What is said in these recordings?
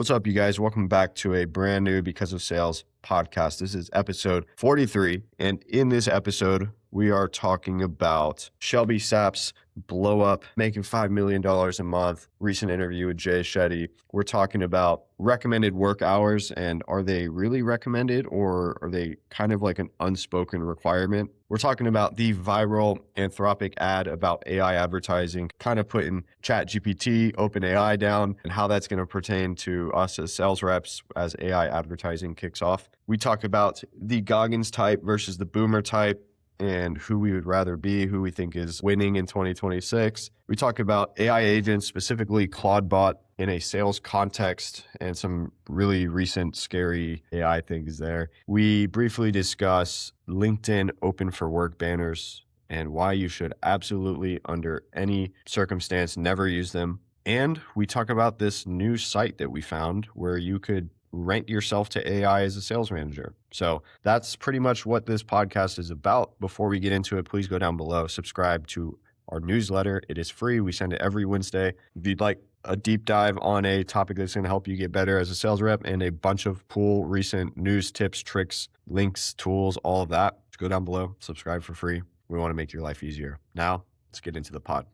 What's up, you guys? Welcome back to a brand new Because of Sales podcast. This is episode 43. And in this episode, we are talking about Shelby Sapp's blow up, making $5 million a month, recent interview with Jay Shetty. We're talking about recommended work hours and are they really recommended or are they kind of like an unspoken requirement? We're talking about the viral Anthropic ad about AI advertising, kind of putting ChatGPT, OpenAI down and how that's going to pertain to us as sales reps as AI advertising kicks off. We talk about the Goggins-type versus the boomer type, and who we would rather be, who we think is winning in 2026. We talk about AI agents, specifically Claude in a sales context, and some really recent scary AI things there. We briefly discuss LinkedIn open for work banners and why you should absolutely, under any circumstance, never use them. And we talk about this new site that we found where you could rent yourself to AI as a sales manager. So that's pretty much what this podcast is about. Before we get into it, please go down below, subscribe to our newsletter. It is free. We send it every Wednesday. If you'd like a deep dive on a topic that's going to help you get better as a sales rep and a bunch of cool recent news, tips, tricks, links, tools, all of that, just go down below, subscribe for free. We want to make your life easier. Now, let's get into the pod.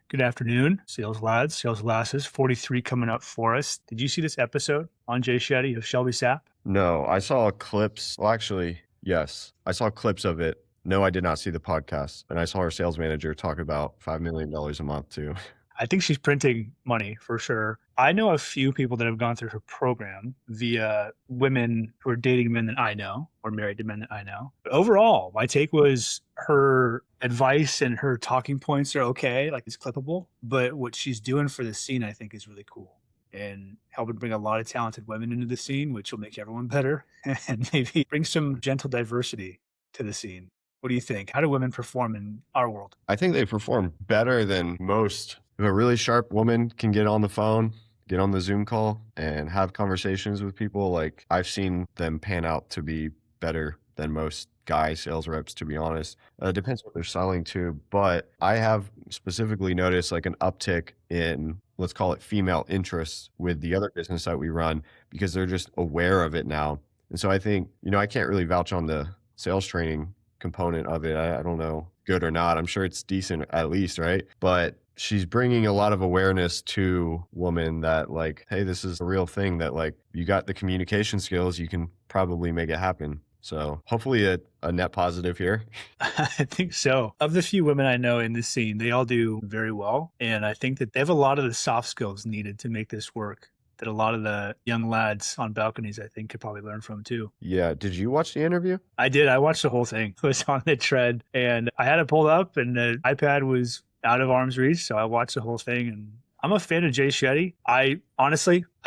Good afternoon, sales lads, sales lasses, 43 coming up for us. Did you see this episode on Jay Shetty of Shelby Sapp? No, I saw clips. Well, actually, yes, I saw clips of it. No, I did not see the podcast. And I saw our sales manager talk about $5 million a month too. I think she's printing money for sure. I know a few people that have gone through her program via women who are dating men that I know or married to men that I know. But overall, my take was her advice and her talking points are okay, like it's clippable. But what she's doing for the scene, I think, is really cool and helping bring a lot of talented women into the scene, which will make everyone better and maybe bring some gentle diversity to the scene. What do you think? How do women perform in our world? I think they perform better than most. If a really sharp woman can get on the phone, get on the Zoom call and have conversations with people, like I've seen them pan out to be better than most guy sales reps, to be honest. Depends what they're selling to, but I have specifically noticed like an uptick in, let's call it female interest with the other business that we run because they're just aware of it now. And so I think, I can't really vouch on the sales training component of it. I don't know, good or not. I'm sure it's decent at least, right? But she's bringing a lot of awareness to women that like, hey, this is a real thing that like you got the communication skills, you can probably make it happen. So hopefully a net positive here. I think so. Of the few women I know in this scene, they all do very well. And I think that they have a lot of the soft skills needed to make this work that a lot of the young lads on balconies, I think, could probably learn from too. Yeah. Did you watch the interview? I did. I watched the whole thing. It was on the tread and I had it pulled up and the iPad was out of arm's reach. So I watched the whole thing and I'm a fan of Jay Shetty. I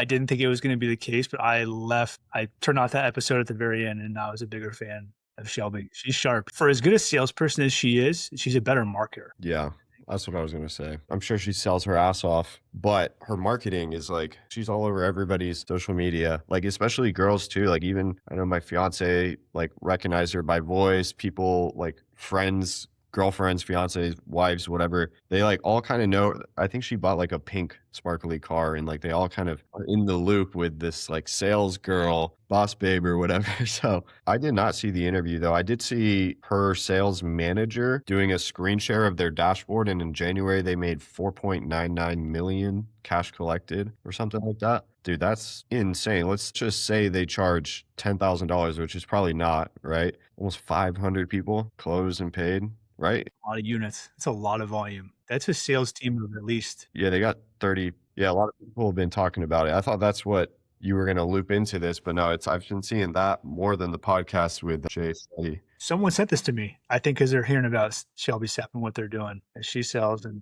didn't think it was going to be the case, but I turned off that episode at the very end and I was a bigger fan of Shelby. She's sharp. For as good a salesperson as she is, she's a better marketer. Yeah. That's what I was going to say. I'm sure she sells her ass off, but her marketing is like, she's all over everybody's social media, like especially girls too. Like even, I know my fiance like recognized her by voice, people like friends, girlfriends, fiancés, wives, whatever, they like all kind of know. I think she bought like a pink sparkly car and like they all kind of are in the loop with this like sales girl, boss babe or whatever. So I did not see the interview though. I did see her sales manager doing a screen share of their dashboard and in January they made 4.99 million cash collected or something like that. Dude, that's insane. Let's just say they charge $10,000, which is probably not, right? Almost 500 people closed and paid. Right? A lot of units. It's a lot of volume. That's a sales team of at least. Yeah, they got 30. Yeah, a lot of people have been talking about it. I thought that's what you were going to loop into this, but no, I've been seeing that more than the podcast with Jay Shetty. Someone sent this to me, I think, because they're hearing about Shelby Sapp and what they're doing as she sells. And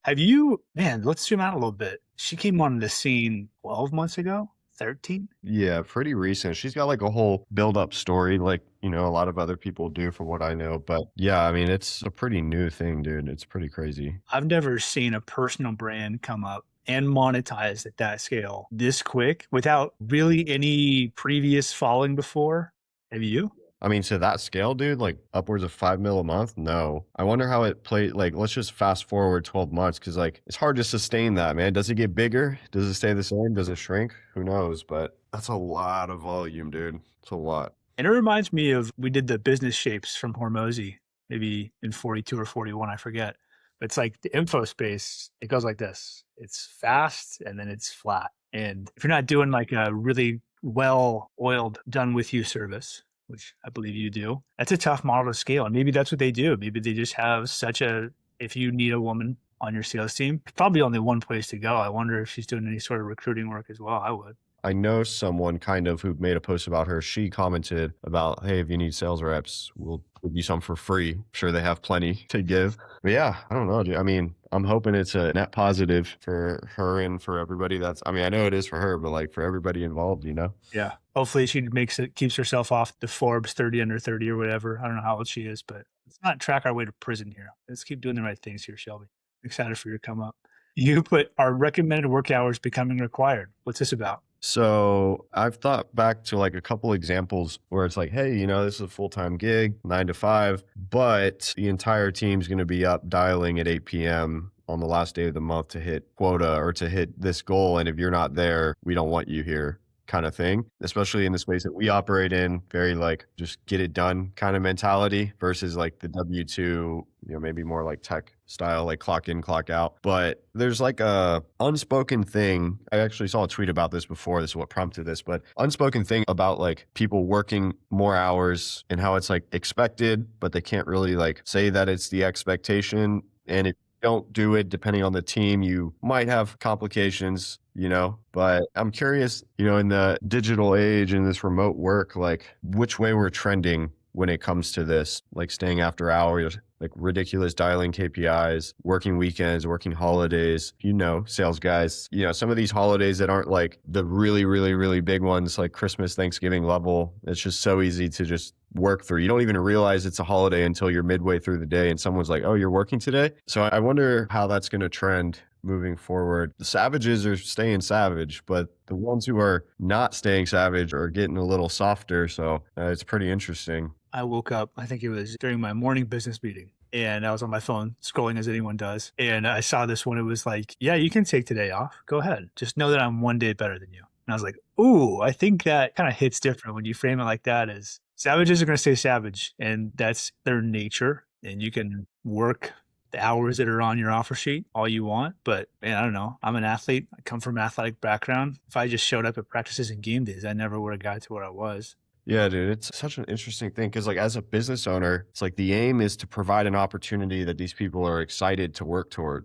let's zoom out a little bit. She came on the scene 12 months ago. 13? Yeah, pretty recent. She's got like a whole build-up story like, a lot of other people do from what I know. But yeah, I mean, it's a pretty new thing, dude. It's pretty crazy. I've never seen a personal brand come up and monetize at that scale this quick without really any previous following before. Have you? I mean, to that scale, dude, like upwards of 5 mil a month? No. I wonder how it played. Like, let's just fast forward 12 months because, like, it's hard to sustain that, man. Does it get bigger? Does it stay the same? Does it shrink? Who knows? But that's a lot of volume, dude. It's a lot. And it reminds me of we did the business shapes from Hormozy, maybe in 42 or 41, I forget. But it's like the info space, it goes like this. It's fast and then it's flat. And if you're not doing like a really well oiled, done with you service, which I believe you do, that's a tough model to scale. And maybe that's what they do. Maybe they just have such a, if you need a woman on your sales team, probably only one place to go. I wonder if she's doing any sort of recruiting work as well. I would. I know someone kind of who made a post about her. She commented about, hey, if you need sales reps, we'll give you some for free. I'm sure they have plenty to give. But yeah, I don't know, dude. I mean, I'm hoping it's a net positive for her and for everybody. I know it is for her, but like for everybody involved, you know? Yeah. Hopefully she keeps herself off the Forbes 30 under 30 or whatever. I don't know how old she is, but let's not track our way to prison here. Let's keep doing the right things here, Shelby. Excited for your come up. You put our recommended work hours becoming required. What's this about? So I've thought back to like a couple examples where it's like, hey, this is a full-time gig, 9 to 5, but the entire team's going to be up dialing at 8 p.m. on the last day of the month to hit quota or to hit this goal. And if you're not there, we don't want you here, kind of thing, especially in the space that we operate in, very like just get it done kind of mentality versus like the W2, maybe more like tech style, like clock in, clock out. But there's like a unspoken thing. I actually saw a tweet about this before. This is what prompted this, but unspoken thing about like people working more hours and how it's like expected, but they can't really like say that it's the expectation. And if you don't do it, depending on the team, you might have complications, but I'm curious, in the digital age and this remote work, like which way we're trending when it comes to this, like staying after hours, like ridiculous dialing KPIs, working weekends, working holidays, sales guys, some of these holidays that aren't like the really, really, really big ones, like Christmas, Thanksgiving level. It's just so easy to just work through. You don't even realize it's a holiday until you're midway through the day and someone's like, oh, you're working today? So I wonder how that's going to trend moving forward. The savages are staying savage, but the ones who are not staying savage are getting a little softer. So it's pretty interesting. I woke up, I think it was during my morning business meeting, and I was on my phone scrolling as anyone does. And I saw this one. It was like, yeah, you can take today off. Go ahead. Just know that I'm one day better than you. And I was like, ooh, I think that kind of hits different when you frame it like that, as savages are going to stay savage, and that's their nature. And you can work the hours that are on your offer sheet all you want. But man, I don't know. I'm an athlete. I come from an athletic background. If I just showed up at practices and game days, I never would have got to where I was. Yeah, dude, it's such an interesting thing because like as a business owner, it's like the aim is to provide an opportunity that these people are excited to work toward,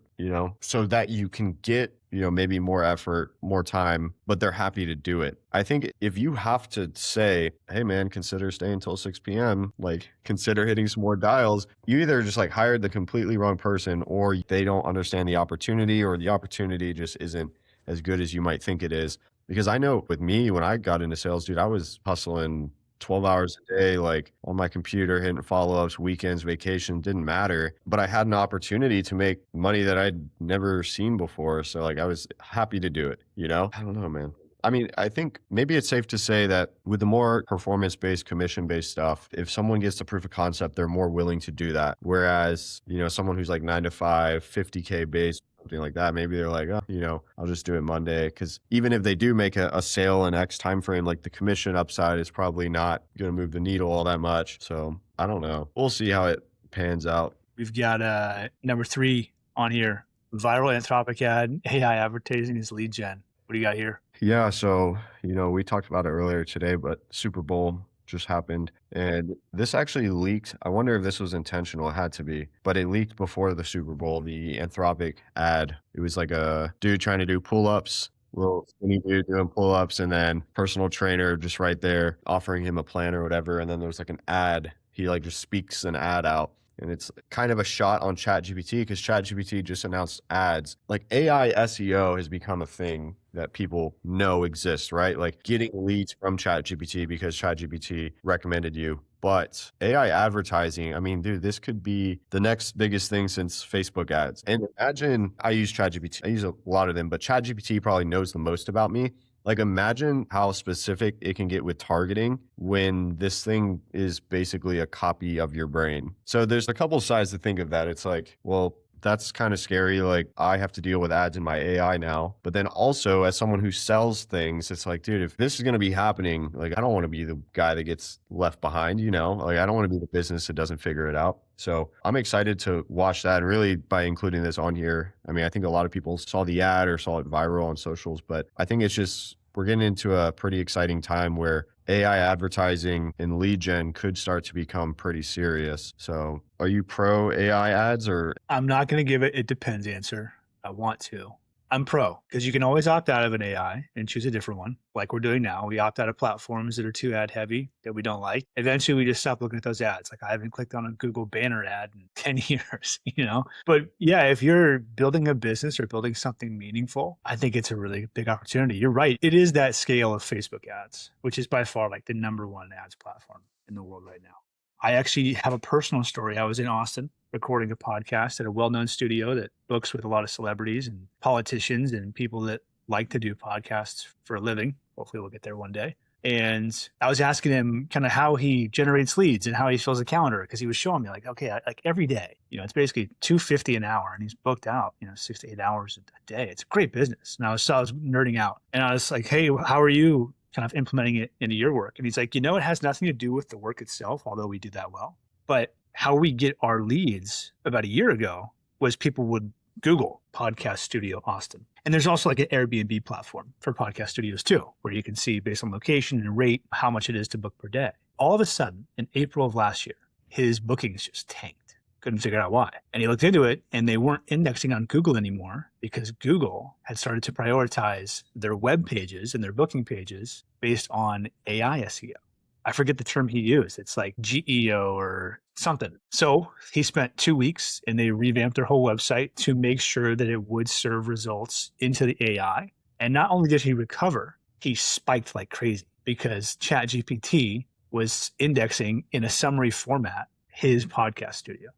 so that you can get, maybe more effort, more time, but they're happy to do it. I think if you have to say, hey man, consider staying until 6 p.m., like consider hitting some more dials, you either just like hired the completely wrong person or they don't understand the opportunity or the opportunity just isn't as good as you might think it is. Because I know with me, when I got into sales, dude, I was hustling 12 hours a day, like on my computer, hitting follow-ups, weekends, vacation, didn't matter. But I had an opportunity to make money that I'd never seen before. So like I was happy to do it, I don't know, man. I mean, I think maybe it's safe to say that with the more performance-based, commission-based stuff, if someone gets the proof of concept, they're more willing to do that. Whereas, someone who's like 9 to 5, 50K base, something like that, maybe they're like, oh, I'll just do it Monday. Because even if they do make a sale in X time frame, like the commission upside is probably not going to move the needle all that much. So I don't know. We'll see how it pans out. We've got number 3 on here. Viral Anthropic ad, AI advertising is lead gen. What do you got here? Yeah, so, we talked about it earlier today, but Super Bowl just happened and this actually leaked. I wonder if this was intentional. It had to be, but it leaked before the Super Bowl, the Anthropic ad. It was like a dude trying to do pull-ups, little skinny dude doing pull-ups, and then personal trainer just right there offering him a plan or whatever. And then there was like an ad. He like just speaks an ad out. And it's kind of a shot on ChatGPT because ChatGPT just announced ads. Like AI SEO has become a thing that people know exists, right? Like getting leads from ChatGPT because ChatGPT recommended you. But AI advertising, I mean, dude, this could be the next biggest thing since Facebook ads. And imagine I use ChatGPT. I use a lot of them, but ChatGPT probably knows the most about me. Like imagine how specific it can get with targeting when this thing is basically a copy of your brain. So there's a couple sides to think of that. It's like, well, that's kind of scary. Like I have to deal with ads in my AI now. But then also as someone who sells things, it's like, dude, if this is going to be happening, like I don't want to be the guy that gets left behind, you know, like I don't want to be the business that doesn't figure it out. So I'm excited to watch that. And really by including this on here, I mean, I think a lot of people saw the ad or saw it viral on socials, but I think it's just, we're getting into a pretty exciting time where AI advertising and lead gen could start to become pretty serious. So are you pro AI ads or? I'm not going to give it depends answer. I want to. I'm pro because you can always opt out of an AI and choose a different one like we're doing now. We opt out of platforms that are too ad heavy that we don't like. Eventually we just stop looking at those ads. Like I haven't clicked on a Google banner ad in 10 years, you know? But yeah, if you're building a business or building something meaningful, I think it's a really big opportunity. You're right. It is that scale of Facebook ads, which is by far like the number one ads platform in the world right now. I actually have a personal story. I was in Austin recording a podcast at a well-known studio that books with a lot of celebrities and politicians and people that like to do podcasts for a living. Hopefully we'll get there one day. And I was asking him kind of how he generates leads and how he fills a calendar because he was showing me like, okay, like every day, you know, it's basically $250 an hour and he's booked out, you know, 6 to 8 hours a day. It's a great business. And I was nerding out and I was like, hey, how are you kind of implementing it into your work? And he's like, you know, it has nothing to do with the work itself, although we do that well. But how we get our leads about a year ago was people would Google Podcast Studio Austin. And there's also like an Airbnb platform for podcast studios too, where you can see based on location and rate how much it is to book per day. All of a sudden, in April of last year, his bookings just tanked. Couldn't figure out why. And he looked into it and they weren't indexing on Google anymore because Google had started to prioritize their web pages and their booking pages based on AI SEO. I forget the term he used. It's like GEO or something. So he spent 2 weeks and they revamped their whole website to make sure that it would serve results into the AI. And not only did he recover, he spiked like crazy because ChatGPT was indexing in a summary format his podcast studio.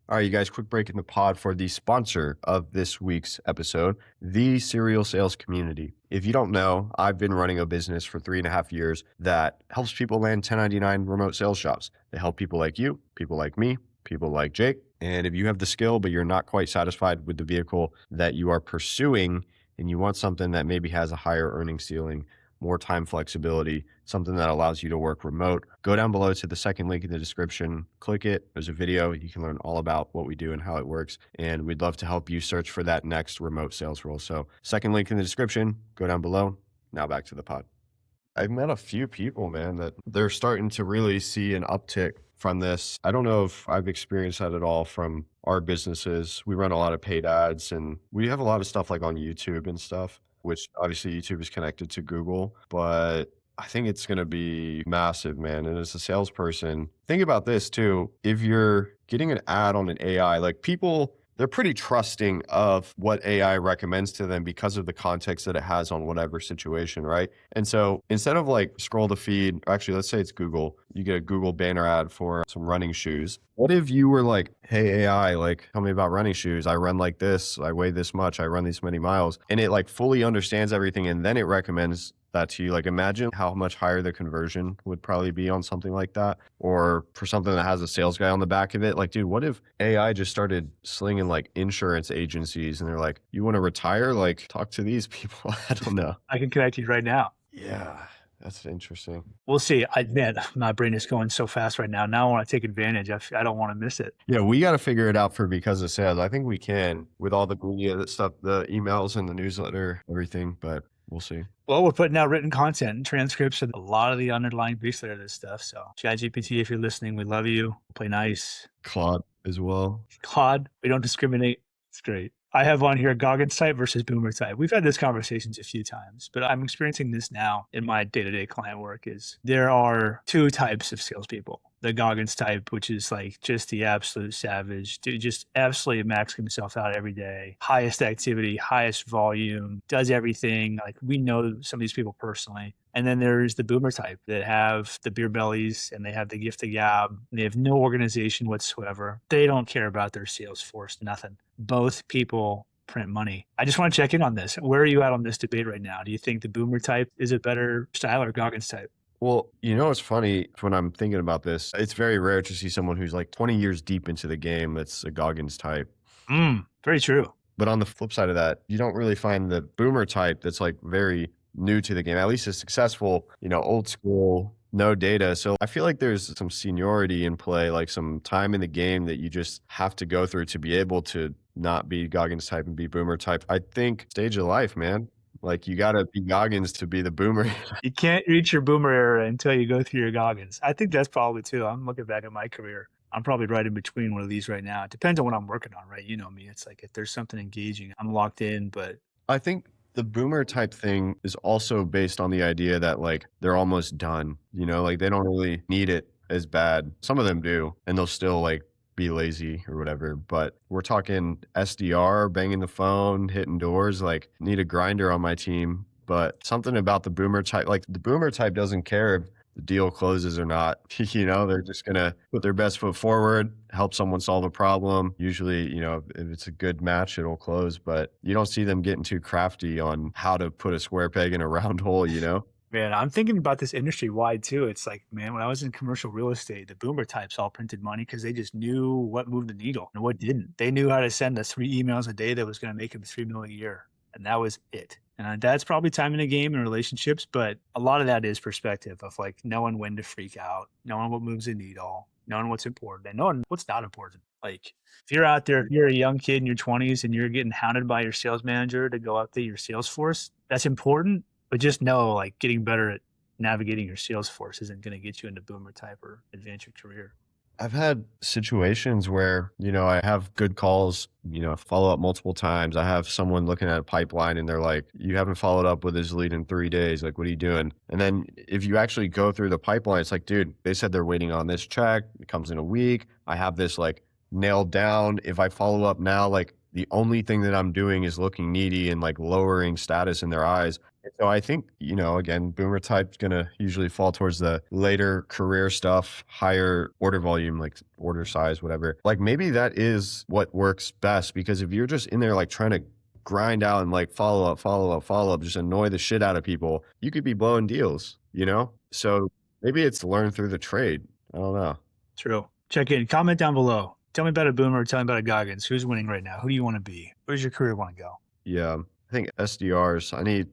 All right, you guys, quick break in the pod for the sponsor of this week's episode, the Serial Sales Community. If you don't know, I've been running a business for 3.5 years that helps people land 1099 remote sales jobs. They help people like you, people like me, people like Jake. And if you have the skill, but you're not quite satisfied with the vehicle that you are pursuing and you want something that maybe has a higher earning ceiling, more time flexibility, something that allows you to work remote, go down below to the second link in the description, click it. There's a video. You can learn all about what we do and how it works. And we'd love to help you search for that next remote sales role. So second link in the description, go down below. Now back to the pod. I've met a few people, man, that they're starting to really see an uptick from this. I don't know if I've experienced that at all from our businesses. We run a lot of paid ads and we have a lot of stuff like on YouTube and stuff, which obviously YouTube is connected to Google, but I think it's going to be massive, man. And as a salesperson, think about this too. If you're getting an ad on an AI, like people, they're pretty trusting of what AI recommends to them because of the context that it has on whatever situation, right? And so instead of like scroll the feed, or actually let's say it's Google, you get a Google banner ad for some running shoes. What if you were like, hey AI, like tell me about running shoes. I run like this, I weigh this much, I run these many miles, and it like fully understands everything and then it recommends that to you. Like imagine how much higher the conversion would probably be on something like that, or for something that has a sales guy on the back of it. Like, dude, what if AI just started slinging like insurance agencies and they're like, you want to retire? Like talk to these people. I don't know. I can connect you right now. Yeah, that's interesting. We'll see. Man, my brain is going so fast right now. Now I want to take advantage. I don't want to miss it. Yeah, we got to figure it out for Because of Sales. I think we can with all the media stuff, the emails and the newsletter, everything, but we'll see. Well, we're putting out written content and transcripts of a lot of the underlying beats that are this stuff. So ChatGPT, if you're listening, we love you. Play nice. Claude as well. Claude, we don't discriminate. It's great. I have on here Goggins-type versus boomer-type. We've had these conversations a few times, but I'm experiencing this now in my day-to-day client work is there are two types of salespeople. The Goggins-type, which is like just the absolute savage, dude, just absolutely maxing himself out every day. Highest activity, highest volume, does everything. Like we know some of these people personally. And then there's the boomer type that have the beer bellies and they have the gift of gab. And they have no organization whatsoever. They don't care about their sales force, nothing. Both people print money. I just want to check in on this. Where are you at on this debate right now? Do you think the boomer type is a better style or Goggins type? Well, it's funny when I'm thinking about this. It's very rare to see someone who's like 20 years deep into the game that's a Goggins type. Very true. But on the flip side of that, you don't really find the boomer type that's like very new to the game, at least is successful, old school, no data. So I feel like there's some seniority in play, like some time in the game that you just have to go through to be able to not be Goggins type and be boomer type. I think stage of life, man. Like you got to be Goggins to be the boomer. You can't reach your boomer era until you go through your Goggins. I think that's probably too. I'm looking back at my career. I'm probably right in between one of these right now. It depends on what I'm working on, right? You know me. It's like if there's something engaging, I'm locked in, but I think the boomer type thing is also based on the idea that like they're almost done, like they don't really need it as bad. Some of them do, and they'll still like be lazy or whatever. But we're talking SDR, banging the phone, hitting doors, like need a grinder on my team. But something about the boomer type, like the boomer type doesn't care if the deal closes or not. They're just going to put their best foot forward, help someone solve a problem. Usually, if it's a good match, it'll close, but you don't see them getting too crafty on how to put a square peg in a round hole, Man, I'm thinking about this industry wide too. It's like, man, when I was in commercial real estate, the boomer types all printed money because they just knew what moved the needle and what didn't. They knew how to send us 3 emails a day that was going to make them $3 million a year. And that was it. And that's probably time in the game and relationships, but a lot of that is perspective of like knowing when to freak out, knowing what moves the needle, knowing what's important, and knowing what's not important. Like if you're out there, if you're a young kid in your 20s and you're getting hounded by your sales manager to go update your sales force, that's important. But just know, like, getting better at navigating your sales force isn't going to get you into boomer type or advance your career. I've had situations where, I have good calls, follow up multiple times. I have someone looking at a pipeline and they're like, you haven't followed up with this lead in 3 days. Like, what are you doing? And then if you actually go through the pipeline, it's like, dude, they said they're waiting on this check. It comes in a week. I have this like nailed down. If I follow up now, like the only thing that I'm doing is looking needy and like lowering status in their eyes. So I think, again, boomer type's going to usually fall towards the later career stuff, higher order volume, like order size, whatever. Like maybe that is what works best, because if you're just in there like trying to grind out and like follow up, just annoy the shit out of people, you could be blowing deals, So maybe it's learn through the trade. I don't know. True. Check in. Comment down below. Tell me about a boomer. Tell me about a Goggins. Who's winning right now? Who do you want to be? Where's your career want to go? Yeah. I think SDRs, I need,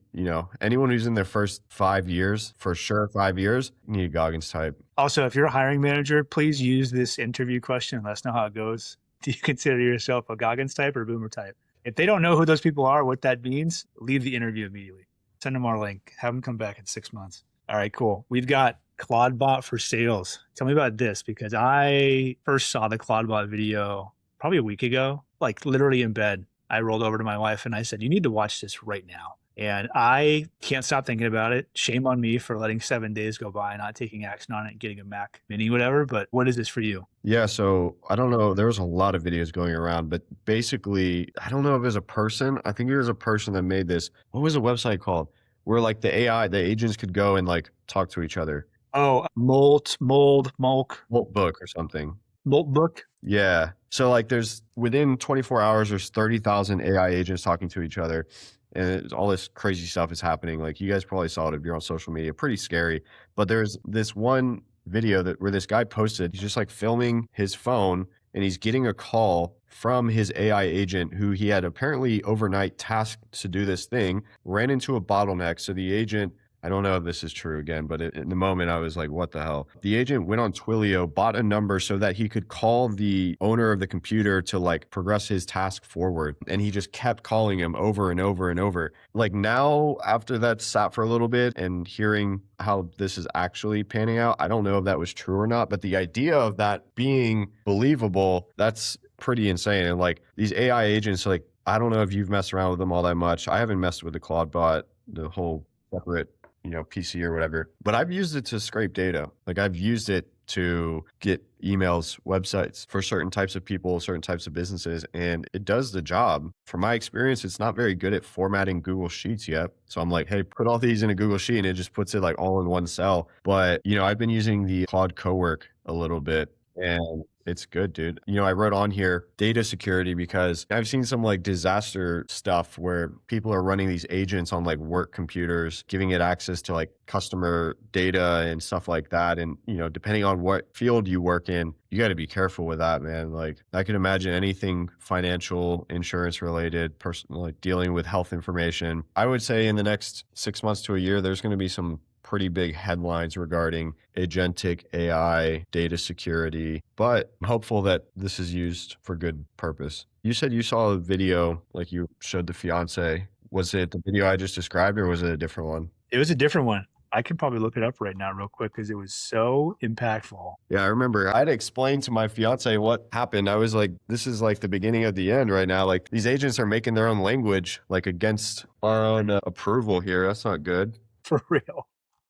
anyone who's in their first 5 years, for sure 5 years, need a Goggins type. Also, if you're a hiring manager, please use this interview question and let us know how it goes. Do you consider yourself a Goggins type or boomer type? If they don't know who those people are, what that means, leave the interview immediately. Send them our link. Have them come back in 6 months. All right, cool. We've got Claudebot for sales. Tell me about this, because I first saw the Claudebot video probably a week ago, like literally in bed. I rolled over to my wife and I said, you need to watch this right now. And I can't stop thinking about it. Shame on me for letting 7 days go by, not taking action on it, getting a Mac Mini, whatever. But what is this for you? Yeah, so I don't know. There was a lot of videos going around, but basically, I don't know if it was a person. I think it was a person that made this. What was the website called? Where like the agents could go and like talk to each other. Oh, Molt Book or something. Molt Book? Yeah. So like there's within 24 hours, there's 30,000 AI agents talking to each other. And all this crazy stuff is happening. Like you guys probably saw it if you're on social media. Pretty scary. But there's this one video where this guy posted, he's just like filming his phone and he's getting a call from his AI agent who he had apparently overnight tasked to do this thing, ran into a bottleneck. So the agent, I don't know if this is true again, but in the moment I was like, what the hell? The agent went on Twilio, bought a number so that he could call the owner of the computer to like progress his task forward. And he just kept calling him over and over and over. Like now, after that sat for a little bit and hearing how this is actually panning out, I don't know if that was true or not, but the idea of that being believable, that's pretty insane. And like these AI agents, like, I don't know if you've messed around with them all that much. I haven't messed with the Claudebot, the whole separate PC or whatever, but I've used it to scrape data. Like I've used it to get emails, websites for certain types of people, certain types of businesses, and it does the job. From my experience, it's not very good at formatting Google Sheets yet. So I'm like, hey, put all these in a Google Sheet and it just puts it like all in one cell. But, I've been using the Claude Cowork a little bit. And it's good, dude. I wrote on here data security because I've seen some like disaster stuff where people are running these agents on like work computers, giving it access to like customer data and stuff like that. And, depending on what field you work in, you got to be careful with that, man. Like I can imagine anything financial, insurance related, personal, like dealing with health information. I would say in the next 6 months to a year, there's going to be some pretty big headlines regarding agentic AI, data security, but I'm hopeful that this is used for good purpose. You said you saw a video, like you showed the fiance. Was it the video I just described or was it a different one? It was a different one. I could probably look it up right now real quick because it was so impactful. Yeah, I remember I had to explain to my fiance what happened. I was like, this is like the beginning of the end right now. Like these agents are making their own language, like against our own approval here. That's not good. For real.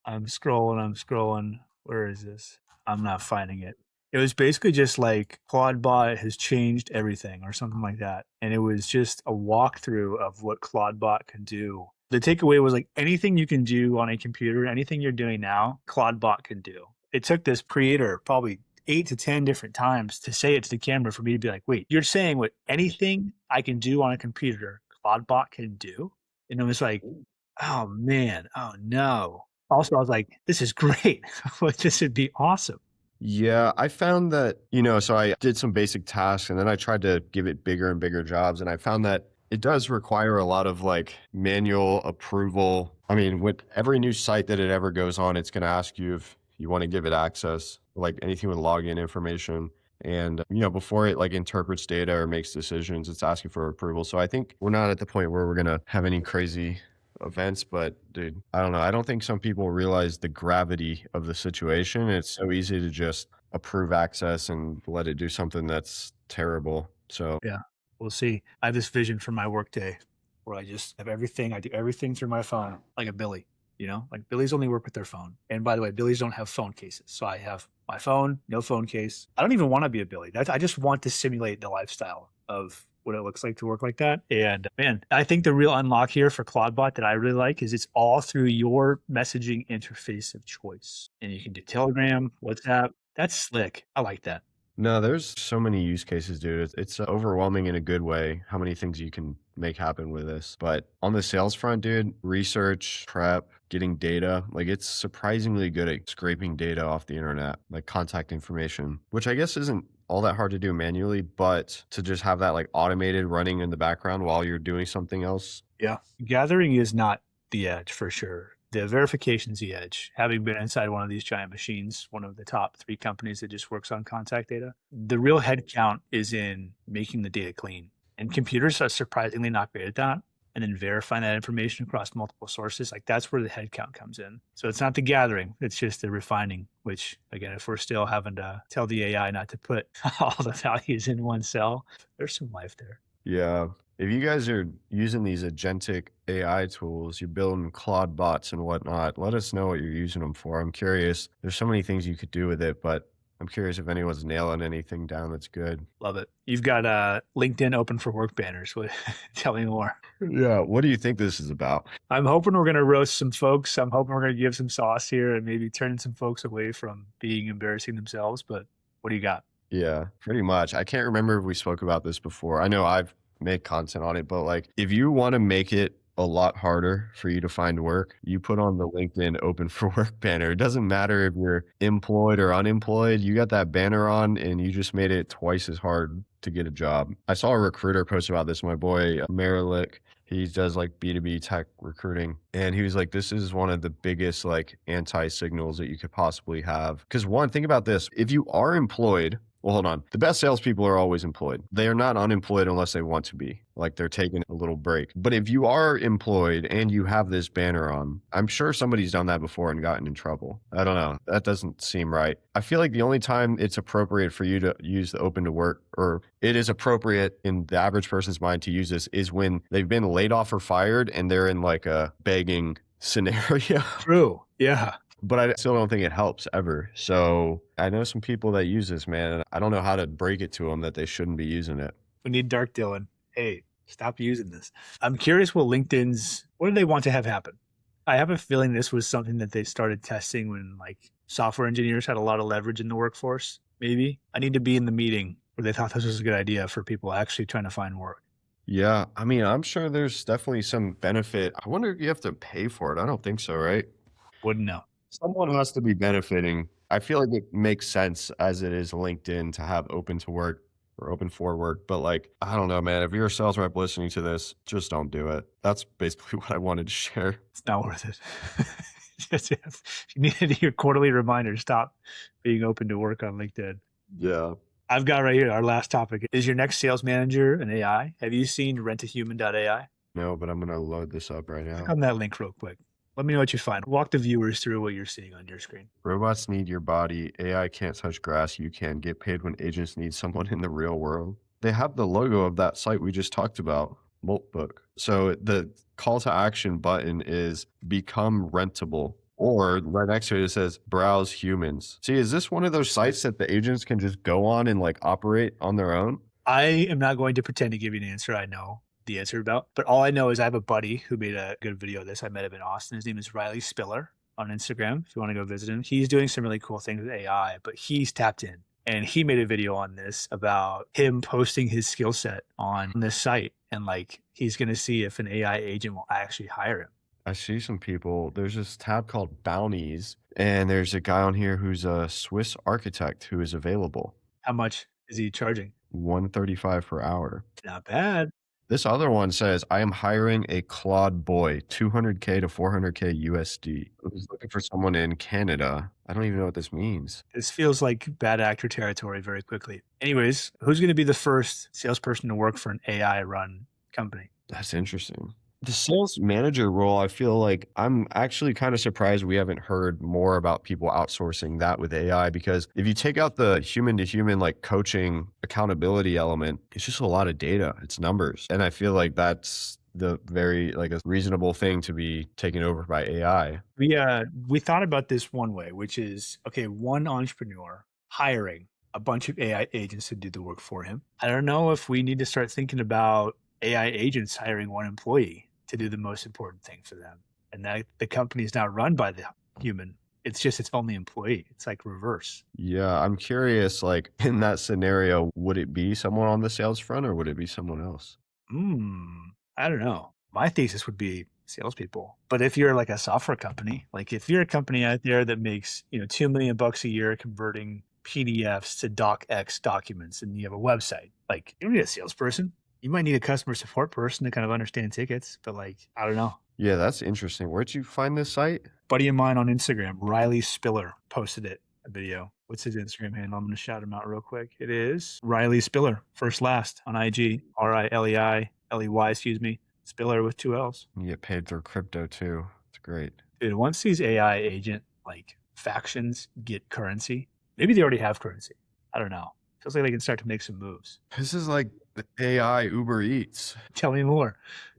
I'm scrolling. Where is this? I'm not finding it. It was basically just like Claudebot has changed everything or something like that. And it was just a walkthrough of what Claudebot can do. The takeaway was like anything you can do on a computer, anything you're doing now, Claudebot can do. It took this creator probably 8 to 10 different times to say it to the camera for me to be like, wait, you're saying what anything I can do on a computer, Claudebot can do? And it was like, oh man, oh no. Also, I was like, this is great. This would be awesome. Yeah, I found that, so I did some basic tasks and then I tried to give it bigger and bigger jobs. And I found that it does require a lot of like manual approval. I mean, with every new site that it ever goes on, it's going to ask you if you want to give it access, like anything with login information. And, before it like interprets data or makes decisions, it's asking for approval. So I think we're not at the point where we're going to have any crazy events, but dude, I don't know. I don't think some people realize the gravity of the situation. It's so easy to just approve access and let it do something that's terrible. So Yeah, we'll see. I have this vision for my workday where I just have everything. I do everything through my phone, like a Billy. Like Billies only work with their phone. And by the way, Billies don't have phone cases. So I have my phone, no phone case. I don't even want to be a Billy. I just want to simulate the lifestyle of what it looks like to work like that. And man, I think the real unlock here for Claudebot that I really like is it's all through your messaging interface of choice. And you can do Telegram, WhatsApp. That's slick. I like that. no, there's so many use cases, dude. It's overwhelming in a good way how many things you can make happen with this. But on the sales front, dude, research, prep, getting data, like it's surprisingly good at scraping data off the internet, like contact information, which I guess isn't all that hard to do manually, but to just have that like automated running in the background while you're doing something else. Yeah. Gathering is not the edge for sure. The verification's the edge. Having been inside one of these giant machines, one of the top 3 companies that just works on contact data, the real headcount is in making the data clean. And computers are surprisingly not great at that. And then verifying that information across multiple sources, like that's where the headcount comes in. So it's not the gathering, it's just the refining, which again, if we're still having to tell the AI not to put all the values in one cell, there's some life there. Yeah. If you guys are using these agentic AI tools, you're building Claude bots and whatnot, let us know what you're using them for. I'm curious. There's so many things you could do with it, but I'm curious if anyone's nailing anything down that's good. Love it. You've got LinkedIn open for work banners. Tell me more. Yeah. What do you think this is about? I'm hoping we're going to roast some folks. I'm hoping we're going to give some sauce here and maybe turn some folks away from being embarrassing themselves. But what do you got? Yeah, pretty much. I can't remember if we spoke about this before. I know I've made content on it, but like if you want to make it a lot harder for you to find work, you put on the LinkedIn open for work banner. It doesn't matter if you're employed or unemployed. You got that banner on and you just made it twice as hard to get a job. I saw a recruiter post about this, my boy Marilik. He does like B2B tech recruiting. And he was like, this is one of the biggest like anti-signals that you could possibly have. Because one, think about this. If you are employed, well, hold on. The best salespeople are always employed. They are not unemployed unless they want to be. Like they're taking a little break. But if you are employed and you have this banner on, I'm sure somebody's done that before and gotten in trouble. I don't know. That doesn't seem right. I feel like the only time it's appropriate for you to use the open to work, or it is appropriate in the average person's mind to use this, is when they've been laid off or fired and they're in like a begging scenario. True. Yeah. But I still don't think it helps ever. So I know some people that use this, man, and I don't know how to break it to them that they shouldn't be using it. We need Dark Dylan. Hey, stop using this. I'm curious what do they want to have happen? I have a feeling this was something that they started testing when like software engineers had a lot of leverage in the workforce. maybe. I need to be in the meeting where they thought this was a good idea for people actually trying to find work. Yeah, I mean, I'm sure there's definitely some benefit. I wonder if you have to pay for it. I don't think so, right? Wouldn't know. Someone has to be benefiting. I feel like it makes sense as it is LinkedIn to have open to work or open for work. But like, I don't know, man. If you're a sales rep listening to this, just don't do it. That's basically what I wanted to share. It's not worth it. If you needed your quarterly reminder, stop being open to work on LinkedIn. Yeah. I've got right here our last topic. Is your next sales manager an AI? Have you seen rentahuman.ai? No, but I'm gonna load this up right Click now. on that link real quick. Let me know what you find. Walk the viewers through what you're seeing on your screen. Robots need your body. AI can't touch grass. You can get paid when agents need someone in the real world. They have the logo of that site we just talked about, Moltbook. So the call to action button is become rentable. Or right next to it, it says browse humans. See, is this one of those sites that the agents can just go on and like operate on their own? I am not going to pretend to give you an answer I know the answer about, but all I know is I have a buddy who made a good video of this. I met him in Austin. His name is Riley Spiller on Instagram. If you want to go visit him, he's doing some really cool things with AI, but he's tapped in. And he made a video on this about him posting his skill set on this site. And like, he's going to see if an AI agent will actually hire him. I see some people. There's this tab called bounties, and there's a guy on here who's a Swiss architect who is available. How much is he charging? 135 per hour. Not bad. This other one says, I am hiring a Claude boy, 200K to 400K USD. Who's looking for someone in Canada. I don't even know what this means. This feels like bad actor territory very quickly. Anyways, who's going to be the first salesperson to work for an AI run company? That's interesting. The sales manager role, I feel like I'm actually kind of surprised we haven't heard more about people outsourcing that with AI, because if you take out the human to human, like coaching accountability element, it's just a lot of data. It's numbers. And I feel like that's the very like a reasonable thing to be taken over by AI. We thought about this one way, which is okay, one entrepreneur hiring a bunch of AI agents to do the work for him. I don't know if we need to start thinking about AI agents hiring one employee to do the most important thing for them. And that the company is not run by the human. It's just its only employee. It's like reverse. Yeah, I'm curious, like in that scenario, would it be someone on the sales front or would it be someone else? I don't know. My thesis would be salespeople. But if you're like a software company, like if you're a company out there that makes, $2 million a year converting PDFs to docx documents and you have a website, like you don't need a salesperson. You might need a customer support person to kind of understand tickets, but like, I don't know. Yeah, that's interesting. Where'd you find this site? Buddy of mine on Instagram, Riley Spiller, posted a video. What's his Instagram handle? I'm going to shout him out real quick. It is Riley Spiller, first last on IG, RILEY, excuse me, Spiller with 2 L's. You get paid through crypto too. It's great. Dude, once these AI agent like factions get currency, maybe they already have currency. I don't know. Feels like they can start to make some moves. This is like the AI Uber Eats. Tell me more.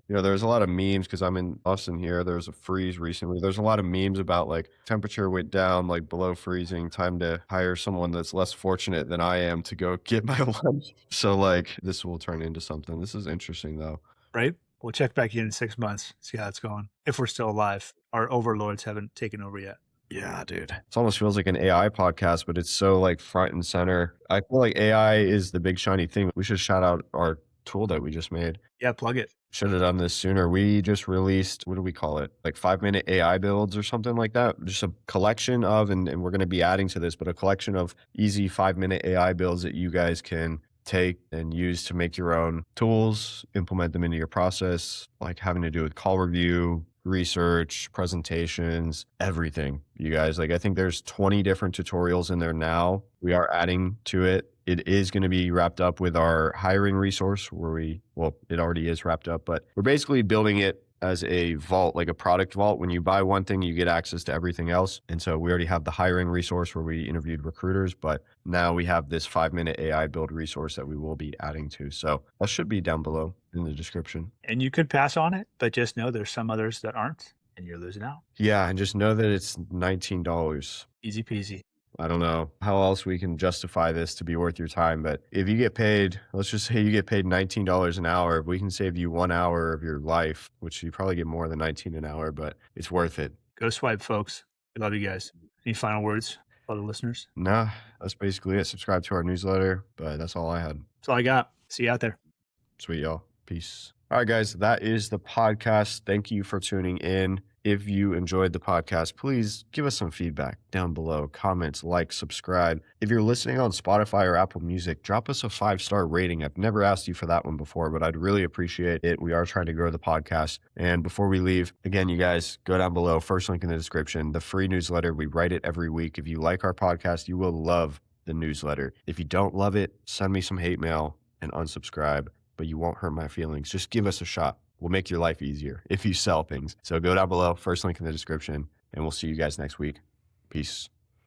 There's a lot of memes because I'm in Austin here. There was a freeze recently. There's a lot of memes about like temperature went down like below freezing, time to hire someone that's less fortunate than I am to go get my lunch. So like this will turn into something. This is interesting though. Right? We'll check back in 6 months, see how it's going. If we're still alive. Our overlords haven't taken over yet. Yeah, dude. It almost feels like an AI podcast, but it's so like front and center. I feel like AI is the big shiny thing. We should shout out our tool that we just made. Yeah, plug it. Should have done this sooner. We just released, what do we call it? Like 5-minute AI builds or something like that. Just a collection of, and we're going to be adding to this, but a collection of easy 5-minute AI builds that you guys can take and use to make your own tools, implement them into your process, like having to do with call review, research, presentations, everything. You guys, like I think there's 20 different tutorials in there now. We are adding to it. It is going to be wrapped up with our hiring resource where it already is wrapped up, but we're basically building it as a vault, like a product vault. When you buy one thing, you get access to everything else. And so we already have the hiring resource where we interviewed recruiters, but now we have this 5-minute AI build resource that we will be adding to. So that should be down below in the description. And you could pass on it, but just know there's some others that aren't and you're losing out. Yeah. And just know that it's $19. Easy peasy. I don't know how else we can justify this to be worth your time, but if you get paid, let's just say you get paid $19 an hour, if we can save you 1 hour of your life, which you probably get more than 19 an hour, but it's worth it. Go swipe, folks. We love you guys. Any final words? for the listeners? Nah, that's basically it. Subscribe to our newsletter, but that's all I had. That's all I got. See you out there. Sweet, y'all. Peace. All right, guys, that is the podcast. Thank you for tuning in. If you enjoyed the podcast, please give us some feedback down below. Comments, like, subscribe. If you're listening on Spotify or Apple Music, drop us a 5-star rating. I've never asked you for that one before, but I'd really appreciate it. We are trying to grow the podcast. And before we leave, again, you guys, go down below. First link in the description, the free newsletter. We write it every week. If you like our podcast, you will love the newsletter. If you don't love it, send me some hate mail and unsubscribe, but you won't hurt my feelings. Just give us a shot. We'll make your life easier if you sell things. So go down below, first link in the description, and we'll see you guys next week. Peace.